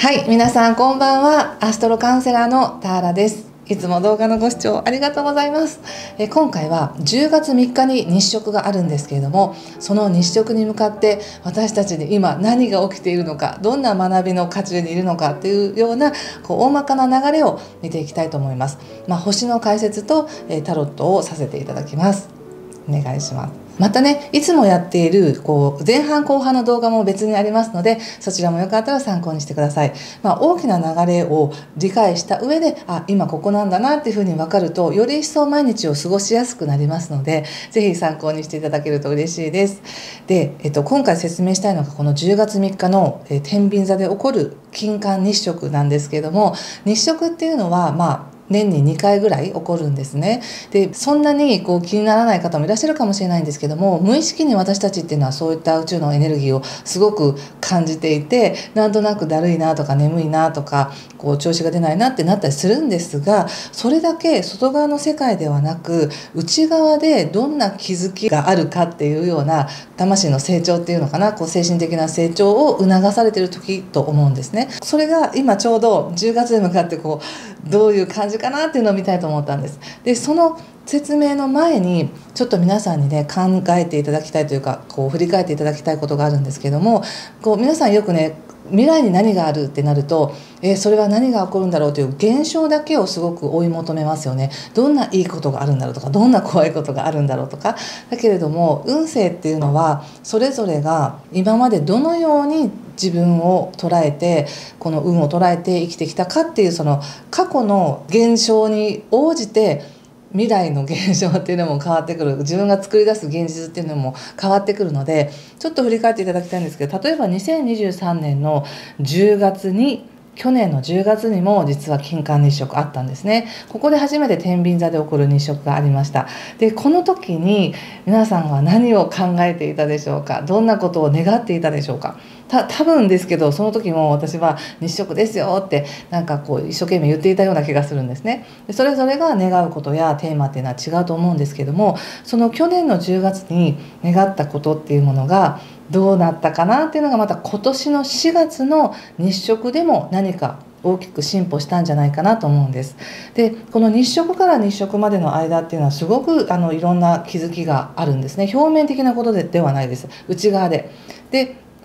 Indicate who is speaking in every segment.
Speaker 1: はい、皆さんこんばんは。アストロカウンセラーのターラです。いつも動画のご視聴ありがとうございます。今回は10月3日に日食があるんですけれども、その日食に向かって私たちに今何が起きているのか、どんな学びの渦中にいるのかというような大まかな流れを見ていきたいと思います。星の解説とタロットをさせていただきます。お願いします。またね、いつもやっている前半後半の動画も別にありますので、そちらもよかったら参考にしてください。大きな流れを理解した上で、今ここなんだなっていうふうに分かると、より一層毎日を過ごしやすくなりますので、ぜひ参考にしていただけると嬉しいです。で、今回説明したいのがこの10月3日の天秤座で起こる金環日食なんですけれども、日食っていうのは年に2回ぐらい起こるんですね。で、そんなに気にならない方もいらっしゃるかもしれないんですけども、無意識に私たちっていうのはそういった宇宙のエネルギーをすごく感じていて、なんとなくだるいなとか眠いなとか調子が出ないなってなったりするんですが、それだけ外側の世界ではなく、内側でどんな気づきがあるかっていうような魂の成長っていうのかな、精神的な成長を促されている時と思うんですね。それが今ちょうど10月に向かってどういう感じかなっていうのを見たいと思ったんです。で、その説明の前にちょっと皆さんにね、考えていただきたいというか振り返っていただきたいことがあるんですけども、皆さんよくね、未来に何があるってなると、それは何が起こるんだろうという現象だけをすごく追い求めますよね。どんないいことがあるんだろうとか、どんな怖いことがあるんだろうとか。だけれども運勢っていうのは、それぞれが今までどのように自分を捉えて、この運を捉えて生きてきたかっていう、その過去の現象に応じて未来の現象っていうのも変わってくる。自分が作り出す現実っていうのも変わってくるので、ちょっと振り返っていただきたいんですけど、例えば2023年の10月に去年の10月にも実は金環日食あったんですね。ここで初めて天秤座で起こる日食がありました。で、この時に皆さんは何を考えていたでしょうか。どんなことを願っていたでしょうか。多分ですけど、その時も私は日食ですよって一生懸命言っていたような気がするんですね。で、それぞれが願うことやテーマっていうのは違うと思うんですけども、その去年の10月に願ったことっていうものがどうなったかなっていうのが、また今年の4月の日食でも何か大きく進歩したんじゃないかなと思うんです。で、この日食から日食までの間っていうのはすごくいろんな気づきがあるんですね。表面的なことではないです。内側で。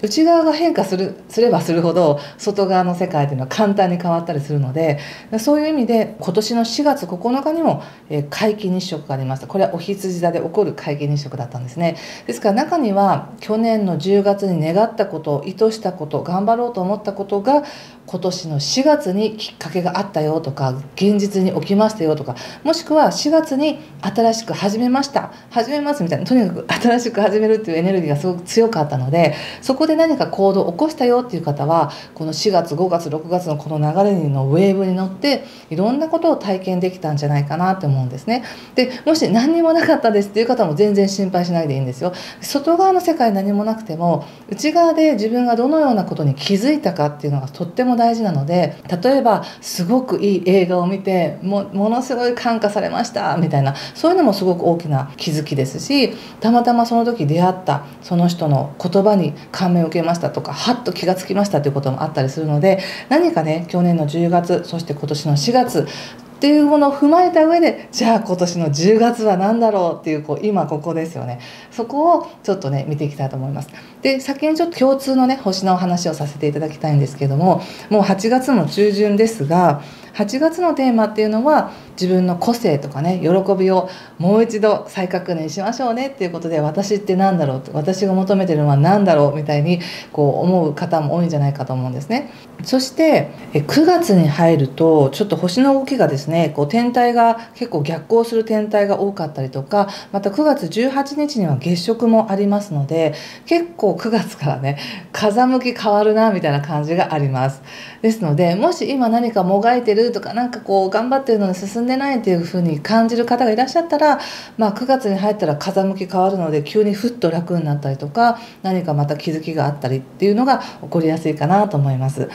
Speaker 1: 内側が変化すればするほど外側の世界というのは簡単に変わったりするので、そういう意味で今年の4月9日にも皆既日食がありました。これはお羊座で起こる皆既日食だったんですね。ですから中には去年の10月に願ったこと、意図したこと、頑張ろうと思ったことが今年の4月にきっかけがあったよとか、現実に起きましたよとか、もしくは4月に新しく始めますみたいな、とにかく新しく始めるっていうエネルギーがすごく強かったので、そこで何か行動を起こしたよっていう方は、この4月5月6月のこの流れのウェーブに乗っていろんなことを体験できたんじゃないかなと思うんですね。で、もし何にもなかったですっていう方も全然心配しないでいいんですよ。外側の世界何もなくても、内側で自分がどのようなことに気づいたかっていうのがとっても大事なので、例えばすごくいい映画を見てものすごい感化されましたみたいな、そういうのもすごく大きな気づきですし、たまたまその時出会ったその人の言葉に感銘を受けましたとか、はっと気がつきましたということもあったりするので、何かね、去年の10月そして今年の4月っていうものを踏まえた上で、じゃあ今年の10月は何だろうっていう、今ここですよね。そこをちょっとね見ていきたいと思います。で、先にちょっと共通のね星のお話をさせていただきたいんですけども、もう8月も中旬ですが、8月のテーマっていうのは自分の個性とかね、喜びをもう一度再確認しましょうねっていうことで、私って何だろうと、私が求めてるのは何だろうみたいに思う方も多いんじゃないかと思うんですね。そして9月に入るとちょっと星の動きがですね、天体が結構逆行する天体が多かったりとか、また9月18日には月食もありますので、結構9月からね風向き変わるなみたいな感じがあります。ですので、もし今何かもがいてるとか、頑張ってるのに進んでないっていう風に感じる方がいらっしゃったら、9月に入ったら風向き変わるので、急にふっと楽になったりとか、何かまた気づきがあったりっていうのが起こりやすいかなと思います。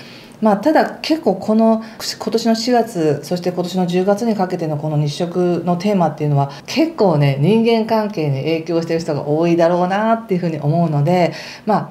Speaker 1: ただ結構この今年の4月そして今年の10月にかけてのこの日食のテーマっていうのは結構ね人間関係に影響している人が多いだろうなっていうふうに思うので、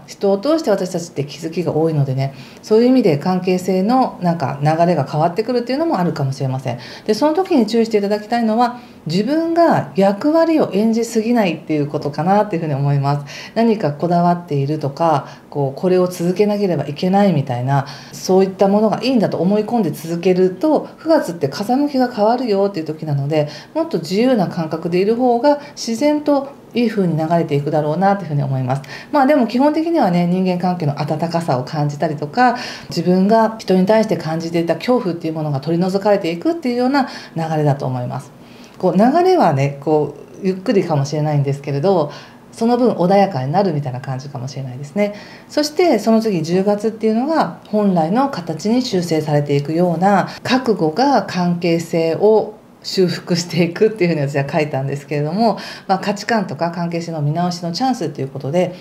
Speaker 1: 人を通して私たちって気づきが多いのでね、そういう意味で関係性のなんか流れが変わってくるっていうのもあるかもしれません。でその時に注意していただきたいのは、自分が役割を演じすぎないっていうことかなっていうふうに思います。何かこだわっているとかこれを続けなければいけないみたいな、そういったものがいいんだと思い込んで続けると9月って風向きが変わるよっていう時なので、もっと自由な感覚でいる方が自然といい風に流れていくだろうなというふうに思います。でも基本的にはね、人間関係の温かさを感じたりとか、自分が人に対して感じていた恐怖っていうものが取り除かれていくっていうような流れだと思います。流れはねゆっくりかもしれないんですけれど、その分穏やかになるみたいな感じかもしれないですね。そしてその次10月っていうのが本来の形に修正されていくような、覚悟が関係性を修復していくっていうふうに私は書いたんですけれども、価値観とか関係性の見直しのチャンスということで、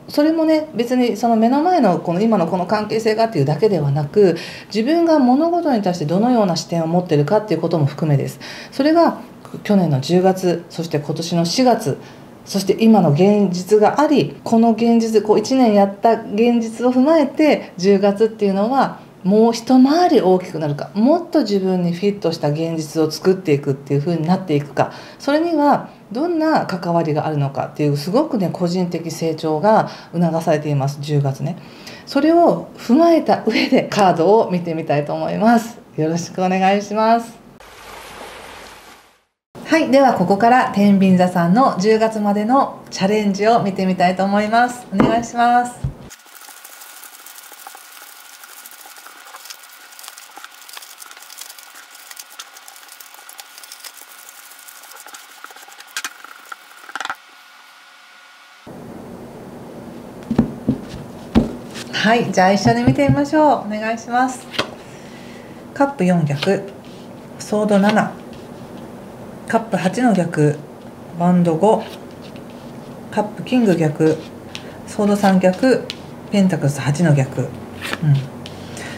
Speaker 1: それもね別にその目の前の今のこの関係性がっていうだけではなく、自分が物事に対してどのような視点を持っているかっていうことも含めです。それが去年の10月、そして今年の4月、そして今の現実があり、この現実1年やった現実を踏まえて10月っていうのはもう一回り大きくなるか、もっと自分にフィットした現実を作っていくっていう風になっていくか、それにはどんな関わりがあるのかっていうすごくね個人的成長が促されています10月ね。それを踏まえた上でカードを見てみたいと思います。よろしくお願いします。はい、ではここから天秤座さんの10月までのチャレンジを見てみたいと思います。お願いします。はい、じゃあ一緒に見てみましょう。お願いします。カップ4逆、ソード7、カップ8の逆、ワンド5、カップキング逆、ソード3逆、ペンタクルス8の逆、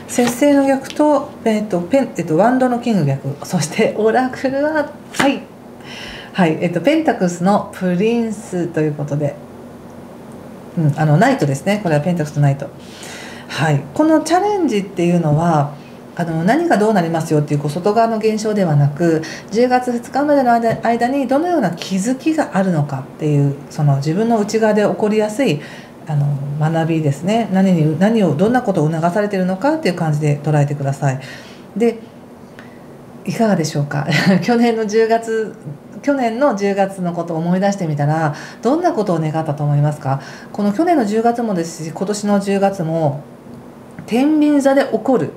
Speaker 1: 節制の逆と、ワンドのキング逆、そしてオラクルはペンタクルスのプリンスということで、ナイトですね。これはペンタクルスとナイト。はい、このチャレンジっていうのは何がどうなりますよっていう外側の現象ではなく、10月2日までの間にどのような気づきがあるのかっていう、その自分の内側で起こりやすい学びですね。どんなことを促されているのかっていう感じで捉えてください。でいかがでしょうか去年の10月のことを思い出してみたら、どんなことを願ったと思いますか？この去年の10月もですし、今年の10月も天秤座で起こる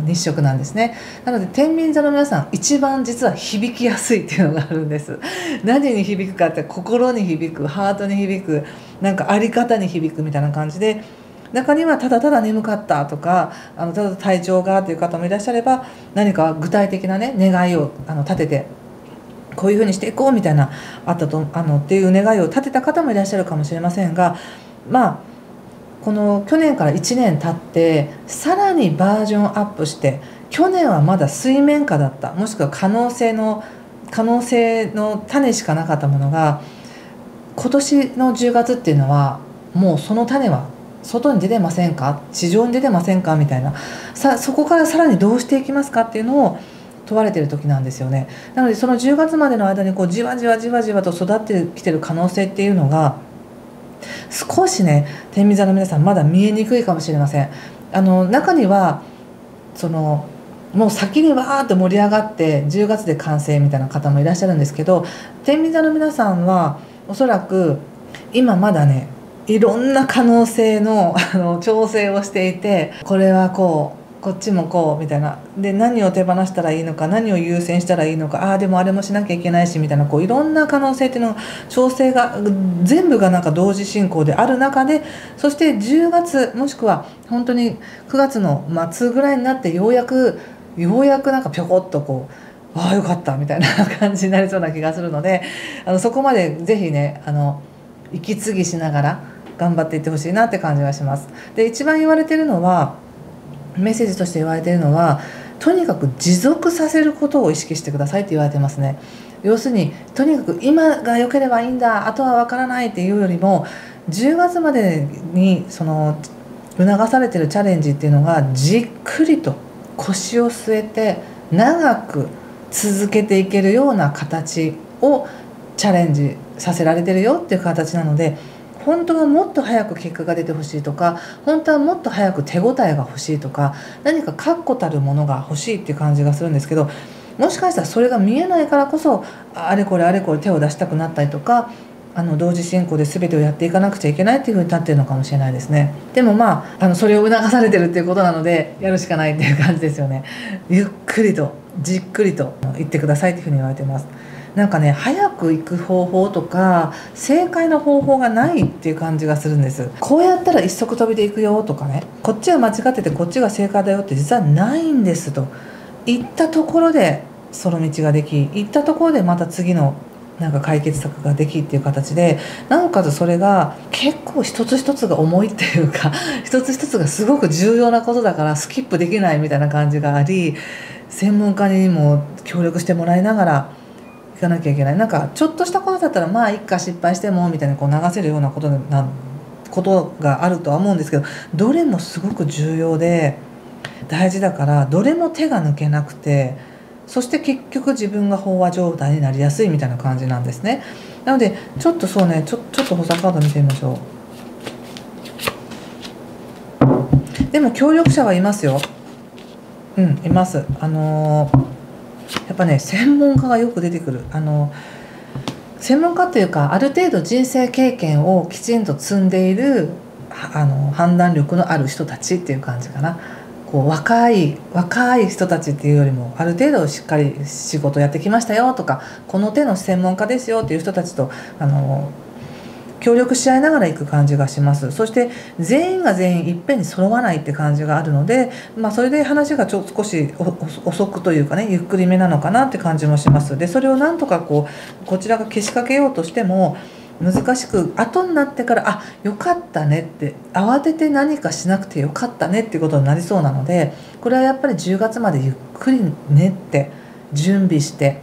Speaker 1: 日食なんですね。なので天秤座の皆さん一番実は響きやすいっていうのがあるんです。何に響くかって、心に響く、ハートに響く、なんかあり方に響くみたいな感じで、中にはただただ眠かったとかただ体調がという方もいらっしゃれば、何か具体的なね願いを立ててこういうふうにしていこうみたいなっていう願いを立てた方もいらっしゃるかもしれませんが、この去年から1年経ってさらにバージョンアップして、去年はまだ水面下だった、もしくは可能性の種しかなかったものが、今年の10月っていうのはもうその種は外に出てませんか、地上に出てませんかみたいな、そこからさらにどうしていきますかっていうのを問われている時なんですよね。なのでその10月までの間にじわじわじわじわと育ってきてる可能性っていうのが少しね、天秤座の皆さんまだ見えにくいかもしれません。中にはもう先にわーっと盛り上がって10月で完成みたいな方もいらっしゃるんですけど、天秤座の皆さんはおそらく今まだね、いろんな可能性の調整をしていて、これはこっちもこうみたいな、で何を手放したらいいのか、何を優先したらいいのか、でもあれもしなきゃいけないしみたいな、いろんな可能性っていうの調整が全部がなんか同時進行である中で、そして10月もしくは本当に9月の末ぐらいになってようやくなんかぴょこっとよかったみたいな感じになりそうな気がするので、そこまでぜひね息継ぎしながら頑張っていってほしいなって感じがします。で一番言われてるのはメッセージとして言われているのは、とにかく持続させることを意識してくださいって言われてますね。要するにとにかく今が良ければいいんだ、あとは分からないっていうよりも、10月までにその促されているチャレンジっていうのがじっくりと腰を据えて長く続けていけるような形をチャレンジさせられてるよっていう形なので、本当はもっと早く結果が出てほしいとか、本当はもっと早く手応えが欲しいとか、何か確固たるものが欲しいっていう感じがするんですけど、もしかしたらそれが見えないからこそあれこれあれこれ手を出したくなったりとか、同時進行で全てをやっていかなくちゃいけないっていうふうに立ってるのかもしれないですね。でもそれを促されてるっていうことなので、やるしかないっていう感じですよね。ゆっくりとじっくりと言ってくださいっていうふうに言われてます。なんかね、早く行く方法とか正解の方法がないっていう感じがするんです。こうやったら一足飛びで行くよとかね、こっちは間違っててこっちが正解だよって実はないんですと。行ったところでその道ができ、行ったところでまた次のなんか解決策ができっていう形で、なおかつそれが結構一つ一つが重いっていうか一つ一つがすごく重要なことだからスキップできないみたいな感じがあり、専門家にも協力してもらいながら行かなきゃいけない。なんかちょっとしたことだったら一回失敗してもみたいなこう流せるようなことがあるとは思うんですけど、どれもすごく重要で大事だから、どれも手が抜けなくて、そして結局自分が飽和状態になりやすいみたいな感じなんですね。なのでちょっとそうね、ちょっと補佐カード見てみましょう。でも協力者はいますよ。います。やっぱね、専門家がよく出てくる。専門家っていうか、ある程度人生経験をきちんと積んでいる判断力のある人たちっていう感じかな。こう若い人たちっていうよりも、ある程度しっかり仕事やってきましたよとか、この手の専門家ですよっていう人たちと協力し合いながら行く感じがします。そして全員が全員いっぺんに揃わないって感じがあるので、それで話が少し遅くというかね、ゆっくりめなのかなって感じもします。でそれをなんとかこちらがけしかけようとしても難しく、後になってからよかったねって、慌てて何かしなくてよかったねっていうことになりそうなので、これはやっぱり10月までゆっくり練って準備して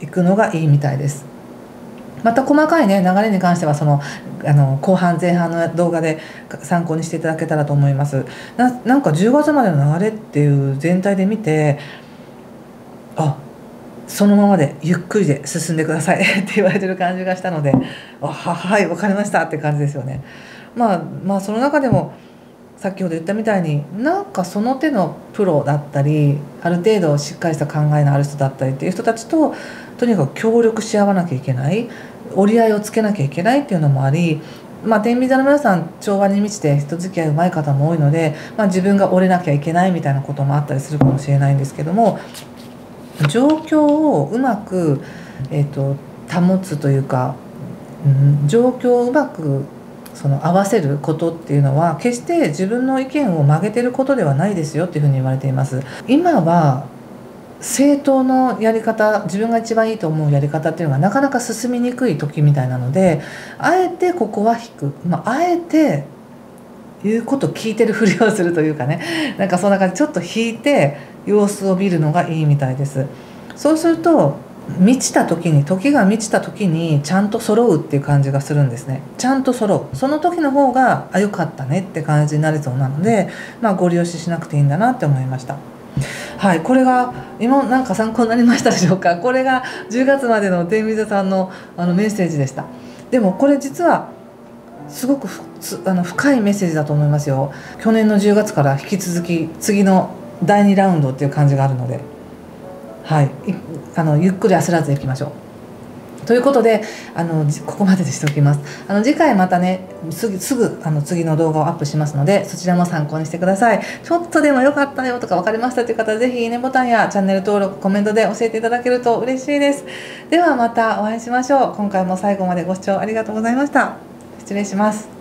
Speaker 1: いくのがいいみたいです。また細かいね流れに関しては後半前半の動画で参考にしていただけたらと思います。なんか10月までの流れっていう全体で見て、そのままでゆっくりで進んでくださいって言われてる感じがしたので、はい分かりましたって感じですよね。その中でも先ほど言ったみたいに、なんかその手のプロだったり、ある程度しっかりした考えのある人だったりっていう人たちととにかく協力し合わなきゃいけない、折り合いをつけなきゃいけないっていうのもあり、天秤座の皆さん調和に満ちて人付き合いうまい方も多いので、自分が折れなきゃいけないみたいなこともあったりするかもしれないんですけども、状況をうまく、保つというか、状況をうまく合わせることっていうのは決して自分の意見を曲げてることではないですよっていうふうに言われています。今は正当のやり方、自分が一番いいと思うやり方っていうのがなかなか進みにくい時みたいなので、あえてここは引く、あえて言うこと聞いてるふりをするというかね、なんかそんな感じ、ちょっと引いて様子を見るのがいいみたいです。そうすると時が満ちた時にちゃんと揃うっていう感じがするんですね。ちゃんと揃う、その時の方が良かったねって感じになりそうなので、ご利用しなくていいんだなって思いました。はい、これが今なんか参考になりましたでしょうか。これが10月までの天秤座さんのメッセージでした。でもこれ実はすごく深いメッセージだと思いますよ。去年の10月から引き続き次の第2ラウンドっていう感じがあるので、はい、ゆっくり焦らずいきましょう。ということでここまでにしておきます。次回またねすぐ次の動画をアップしますので、そちらも参考にしてください。ちょっとでも良かったよとか分かりましたという方は、ぜひいいねボタンやチャンネル登録、コメントで教えていただけると嬉しいです。ではまたお会いしましょう。今回も最後までご視聴ありがとうございました。失礼します。